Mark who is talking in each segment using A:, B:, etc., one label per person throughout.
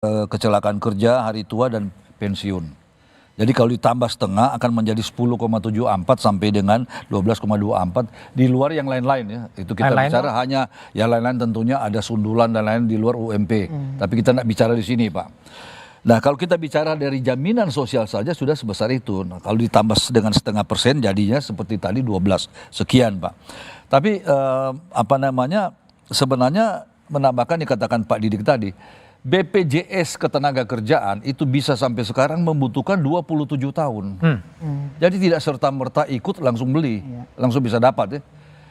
A: kecelakaan kerja, hari tua, dan pensiun. Jadi kalau ditambah setengah akan menjadi 10,74 sampai dengan 12,24 di luar yang lain-lain ya. Itu kita
B: Lain-lain
A: bicara hanya yang lain-lain tentunya ada sundulan dan lain di luar UMP. Tapi kita tidak bicara di sini, Pak. Nah, kalau kita bicara dari jaminan sosial saja sudah sebesar itu. Nah, kalau ditambah dengan setengah persen jadinya seperti tadi 12 sekian, Pak. Tapi sebenarnya menambahkan dikatakan Pak Didik tadi, BPJS Ketenagakerjaan itu bisa sampai sekarang membutuhkan 27 tahun. Jadi tidak serta-merta ikut langsung beli, langsung bisa dapat ya.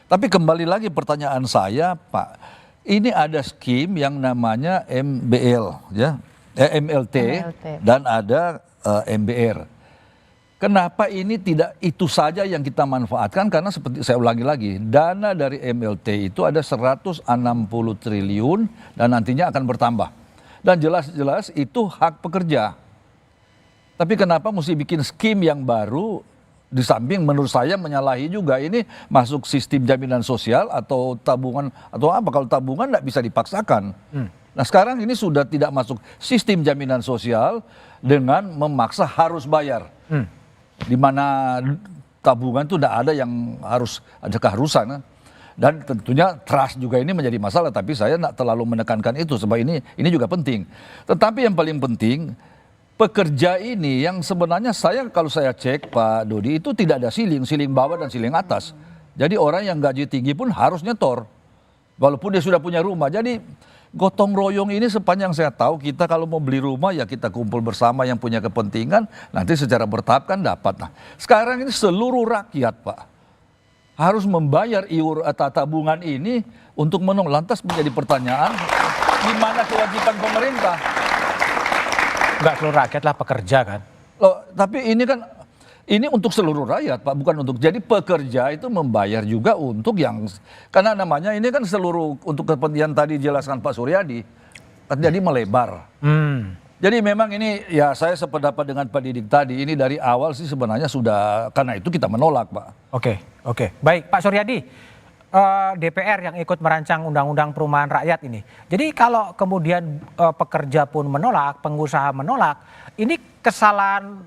A: Tapi kembali lagi pertanyaan saya, Pak, ini ada skim yang namanya MBL ya, MLT dan ada MBR. Kenapa ini tidak itu saja yang kita manfaatkan? Karena seperti saya ulangi lagi, dana dari MLT itu ada 160 triliun dan nantinya akan bertambah. Dan jelas-jelas itu hak pekerja. Tapi kenapa mesti bikin skim yang baru, di samping menurut saya menyalahi juga ini masuk sistem jaminan sosial atau tabungan atau apa? Kalau tabungan tidak bisa dipaksakan. Nah sekarang ini sudah tidak masuk sistem jaminan sosial dengan memaksa harus bayar. Di mana tabungan itu tidak ada yang harus ada keharusan. Dan tentunya trust juga ini menjadi masalah, tapi saya tidak terlalu menekankan itu sebab ini juga penting. Tetapi yang paling penting, pekerja ini yang sebenarnya kalau saya cek Pak Dodi itu tidak ada siling bawah dan siling atas. Jadi orang yang gaji tinggi pun harus nyetor, walaupun dia sudah punya rumah. Jadi gotong royong ini sepanjang saya tahu kita kalau mau beli rumah ya kita kumpul bersama yang punya kepentingan, nanti secara bertahap kan dapat. Nah sekarang ini seluruh rakyat Pak harus membayar tabungan ini untuk lantas menjadi pertanyaan, di mana kewajiban pemerintah?
B: Enggak seluruh rakyat lah, pekerja kan.
A: Loh, tapi ini untuk seluruh rakyat Pak, bukan untuk. Jadi pekerja itu membayar juga untuk karena namanya ini kan seluruh untuk kepentingan tadi jelaskan Pak Suryadi, jadi melebar. Jadi memang ini ya saya sependapat dengan Pak Didik tadi, ini dari awal sih sebenarnya sudah, karena itu kita menolak Pak.
B: Oke. Baik Pak Suryadi, DPR yang ikut merancang Undang-Undang Perumahan Rakyat ini. Jadi kalau kemudian pekerja pun menolak, pengusaha menolak, ini kesalahan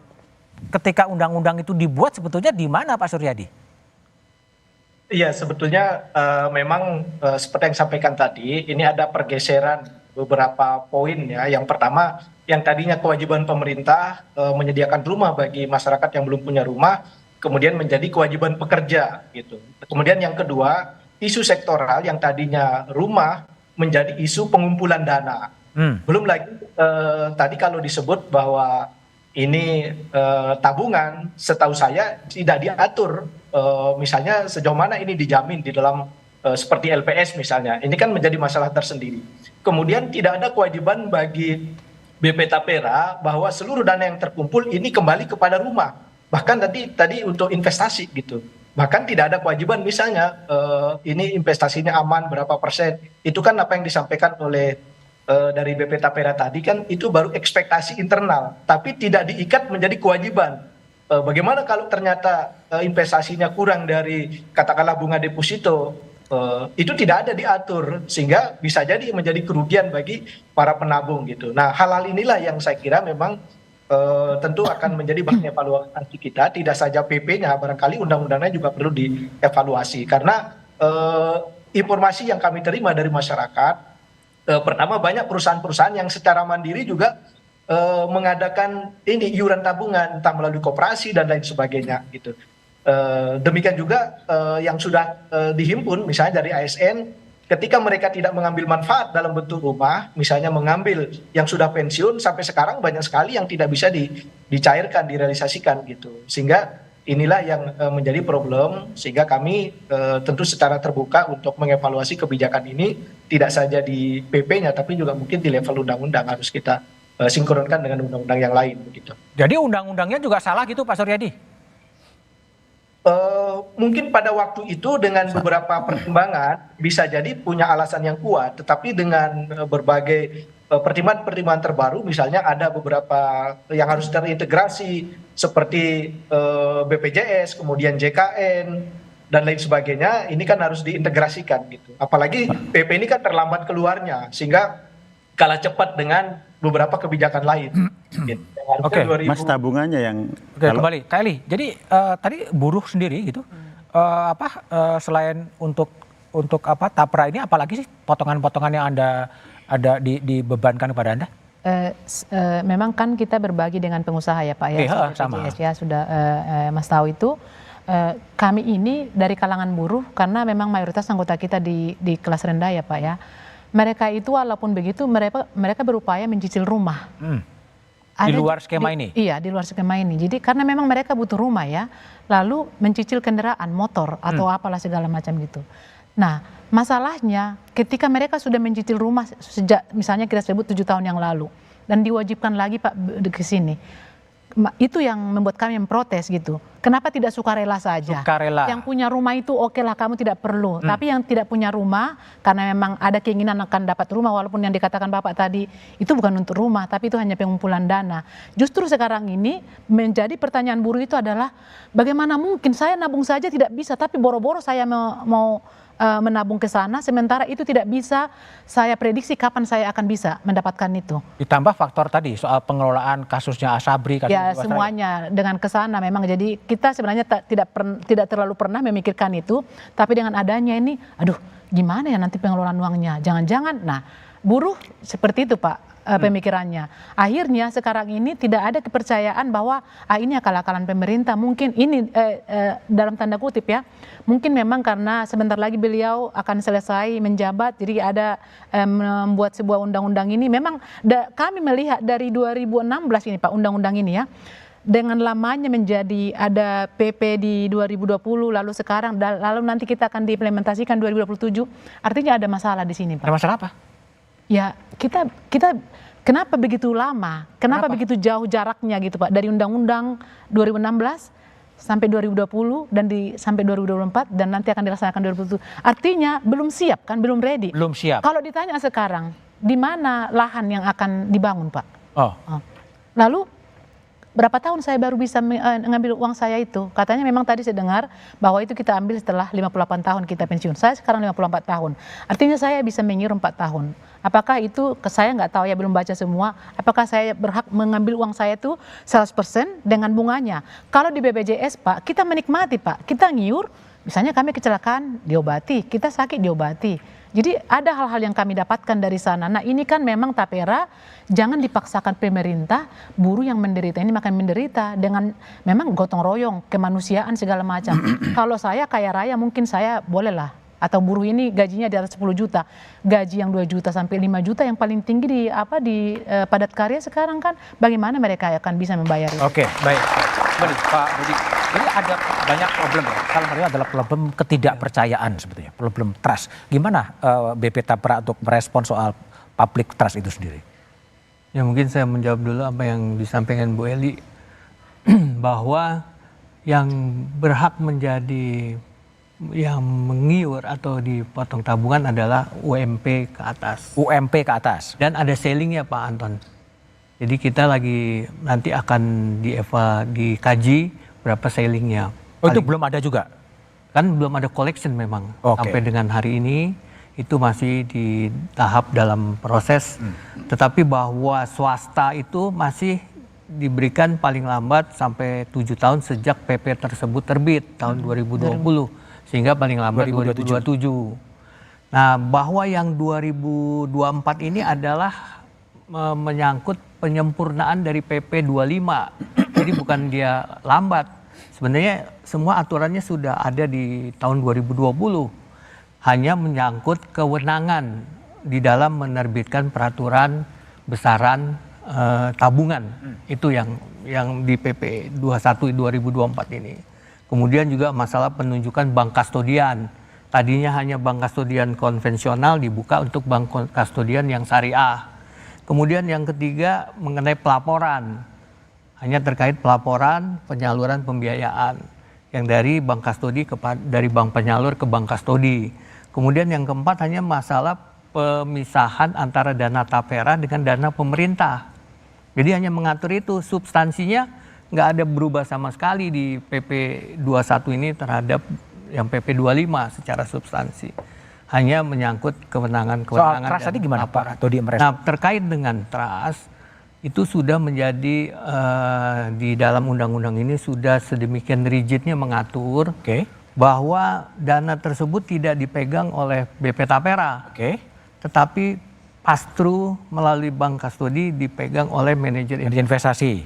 B: ketika undang-undang itu dibuat sebetulnya di mana Pak Suryadi?
C: Iya sebetulnya memang seperti yang sampaikan tadi, ini ada pergeseran beberapa poin ya. Yang pertama, yang tadinya kewajiban pemerintah menyediakan rumah bagi masyarakat yang belum punya rumah, kemudian menjadi kewajiban pekerja gitu. Kemudian yang kedua, isu sektoral yang tadinya rumah menjadi isu pengumpulan dana. Belum lagi tadi kalau disebut bahwa ini tabungan, setahu saya tidak diatur misalnya sejauh mana ini dijamin di dalam seperti LPS misalnya. Ini kan menjadi masalah tersendiri. Kemudian tidak ada kewajiban bagi BP Tapera bahwa seluruh dana yang terkumpul ini kembali kepada rumah. Bahkan tadi untuk investasi gitu. Bahkan tidak ada kewajiban misalnya ini investasinya aman berapa persen. Itu kan apa yang disampaikan oleh dari BP Tapera tadi kan itu baru ekspektasi internal. Tapi tidak diikat menjadi kewajiban. Bagaimana kalau ternyata investasinya kurang dari katakanlah bunga deposito, itu tidak ada diatur sehingga bisa jadi menjadi kerugian bagi para penabung gitu. Nah hal-hal inilah yang saya kira memang tentu akan menjadi bahan evaluasi kita, tidak saja PP-nya, barangkali undang-undangnya juga perlu dievaluasi karena informasi yang kami terima dari masyarakat, pertama banyak perusahaan-perusahaan yang secara mandiri juga mengadakan ini iuran tabungan entah melalui koperasi dan lain sebagainya gitu. Demikian juga yang sudah dihimpun misalnya dari ASN, ketika mereka tidak mengambil manfaat dalam bentuk rumah, misalnya mengambil yang sudah pensiun, sampai sekarang banyak sekali yang tidak bisa dicairkan, direalisasikan gitu. Sehingga inilah yang menjadi problem, sehingga kami tentu secara terbuka untuk mengevaluasi kebijakan ini, tidak saja di PP-nya, tapi juga mungkin di level undang-undang harus kita sinkronkan dengan undang-undang yang lain begitu.
B: Jadi undang-undangnya juga salah gitu Pak Suryadi?
C: Mungkin pada waktu itu dengan beberapa pertimbangan bisa jadi punya alasan yang kuat, tetapi dengan berbagai pertimbangan-pertimbangan terbaru, misalnya ada beberapa yang harus terintegrasi seperti BPJS, kemudian JKN dan lain sebagainya, ini kan harus diintegrasikan gitu. Apalagi PP ini kan terlambat keluarnya, sehingga kalah cepat dengan beberapa kebijakan lain. Gitu.
B: Oke,
D: Mas, tabungannya yang
B: Oke, kembali, Kak Eli. Jadi tadi buruh sendiri gitu, selain untuk apa tapra ini, apalagi sih potongan-potongan yang ada dibebankan kepada Anda?
E: Memang kan kita berbagi dengan pengusaha ya Pak ya,
B: sama.
E: BPJS ya sudah Mas tahu itu. Kami ini dari kalangan buruh karena memang mayoritas anggota kita di kelas rendah ya Pak ya. Mereka itu walaupun begitu mereka berupaya mencicil rumah.
B: Di luar skema ini?
E: Iya, di luar skema ini. Jadi karena memang mereka butuh rumah ya, lalu mencicil kendaraan, motor atau apalah segala macam gitu. Nah, masalahnya ketika mereka sudah mencicil rumah sejak misalnya kita sebut 7 tahun yang lalu dan diwajibkan lagi Pak ke sini. Itu yang membuat kami memprotes gitu. Kenapa tidak sukarela saja?
B: Sukarela.
E: Yang punya rumah itu oke lah kamu tidak perlu. Tapi yang tidak punya rumah karena memang ada keinginan akan dapat rumah walaupun yang dikatakan Bapak tadi itu bukan untuk rumah tapi itu hanya pengumpulan dana. Justru sekarang ini menjadi pertanyaan buruh itu adalah bagaimana mungkin saya nabung saja tidak bisa tapi boro-boro saya mau menabung ke sana sementara itu tidak bisa saya prediksi kapan saya akan bisa mendapatkan itu.
B: Ditambah faktor tadi soal pengelolaan kasusnya Asabri.
E: Ya semuanya dengan kesana memang jadi kita sebenarnya tidak terlalu pernah memikirkan itu tapi dengan adanya ini aduh gimana ya nanti pengelolaan uangnya jangan-jangan nah buruh seperti itu Pak pemikirannya. Akhirnya sekarang ini tidak ada kepercayaan bahwa ini akal-akalan pemerintah mungkin ini dalam tanda kutip ya mungkin memang karena sebentar lagi beliau akan selesai menjabat jadi ada membuat sebuah undang-undang ini memang kami melihat dari 2016 ini Pak undang-undang ini ya dengan lamanya menjadi ada PP di 2020 lalu sekarang lalu nanti kita akan diimplementasikan 2027 artinya ada masalah di sini Pak.
B: Ada masalah apa?
E: Ya kita kenapa begitu lama? Kenapa begitu jauh jaraknya gitu Pak? Dari Undang-Undang 2016 sampai 2020 dan sampai 2024 dan nanti akan dilaksanakan 2027. Artinya belum siap kan? Belum ready.
B: Belum siap.
E: Kalau ditanya sekarang, di mana lahan yang akan dibangun Pak? Lalu berapa tahun saya baru bisa mengambil uang saya itu? Katanya memang tadi saya dengar bahwa itu kita ambil setelah 58 tahun kita pensiun. Saya sekarang 54 tahun. Artinya saya bisa mengiur 4 tahun. Apakah itu saya nggak tahu ya belum baca semua. Apakah saya berhak mengambil uang saya itu 100% dengan bunganya? Kalau di BPJS Pak, kita menikmati Pak. Kita ngiur, misalnya kami kecelakaan diobati, kita sakit diobati. Jadi ada hal-hal yang kami dapatkan dari sana. Nah ini kan memang tapera, jangan dipaksakan pemerintah, buruh yang menderita ini makan menderita dengan memang gotong royong, kemanusiaan segala macam. Kalau saya kaya raya mungkin saya bolehlah. Atau buruh ini gajinya di atas 10 juta, gaji yang 2 juta sampai 5 juta yang paling tinggi di padat karya sekarang kan, bagaimana mereka akan bisa membayar itu?
B: Oke, baik. Kembali Pak Budi, jadi ada banyak problem ya. Salah satunya adalah problem ketidakpercayaan sebetulnya, problem trust. Gimana BP Tapra untuk merespon soal public trust itu sendiri?
F: Ya mungkin saya menjawab dulu apa yang disampaikan Bu Eli bahwa yang berhak menjadi yang mengiur atau dipotong tabungan adalah UMP ke atas.
B: UMP ke atas.
F: Dan ada ceilingnya Pak Anton. Jadi kita lagi nanti akan dikaji berapa ceilingnya.
B: Oh itu belum ada juga?
F: Kan belum ada collection memang. Sampai dengan hari ini itu masih di tahap dalam proses. Tetapi bahwa swasta itu masih diberikan paling lambat sampai 7 tahun sejak PP tersebut terbit tahun 2020. Sehingga paling lambat 2027. Nah, bahwa yang 2024 ini adalah menyangkut penyempurnaan dari PP 25. Jadi bukan dia lambat. Sebenarnya semua aturannya sudah ada di tahun 2020. Hanya menyangkut kewenangan di dalam menerbitkan peraturan besaran tabungan. Itu yang di PP 21 2024 ini. Kemudian juga masalah penunjukan bank kastodian. Tadinya hanya bank kastodian konvensional dibuka untuk bank kastodian yang syariah. Kemudian yang ketiga mengenai pelaporan. Hanya terkait pelaporan penyaluran pembiayaan yang dari bank kastodi dari bank penyalur ke bank kastodi. Kemudian yang keempat hanya masalah pemisahan antara dana tapera dengan dana pemerintah. Jadi hanya mengatur itu, substansinya nggak ada berubah sama sekali di PP 21 ini terhadap yang PP 25 secara substansi. Hanya menyangkut kewenangan.
B: Soal trust tadi gimana Pak?
F: Nah terkait dengan trust, itu sudah menjadi di dalam undang-undang ini sudah sedemikian rigidnya mengatur bahwa dana tersebut tidak dipegang oleh BP Tapera, tetapi pass-through melalui bank kastodi dipegang oleh manajer investasi.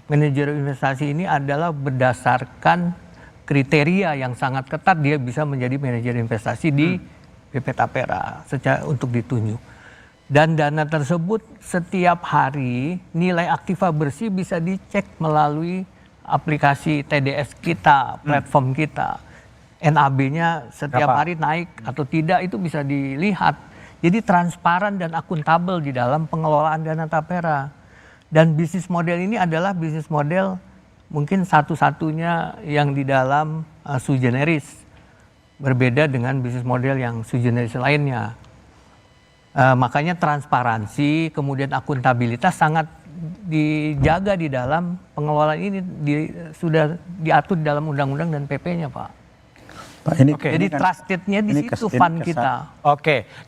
F: Manajer investasi ini adalah berdasarkan kriteria yang sangat ketat dia bisa menjadi manajer investasi di BP Tapera untuk ditunjuk. Dan dana tersebut setiap hari nilai aktiva bersih bisa dicek melalui aplikasi TDS kita, platform kita. NAB-nya setiap hari naik atau tidak itu bisa dilihat. Jadi transparan dan akuntabel di dalam pengelolaan dana Tapera. Dan bisnis model ini adalah bisnis model mungkin satu-satunya yang di dalam sui generis. Berbeda dengan bisnis model yang sui generis lainnya. Makanya transparansi, kemudian akuntabilitas sangat dijaga di dalam pengelolaan ini sudah diatur di dalam undang-undang dan PP-nya, Pak.
D: Pak, ini,
F: jadi trustednya di situ fund kita.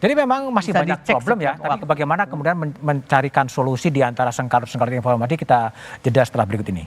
B: Jadi memang masih banyak problem ya. Tapi bagaimana kemudian mencarikan solusi di antara sengkarut-sengkarut informasi, kita jeda setelah berikut ini.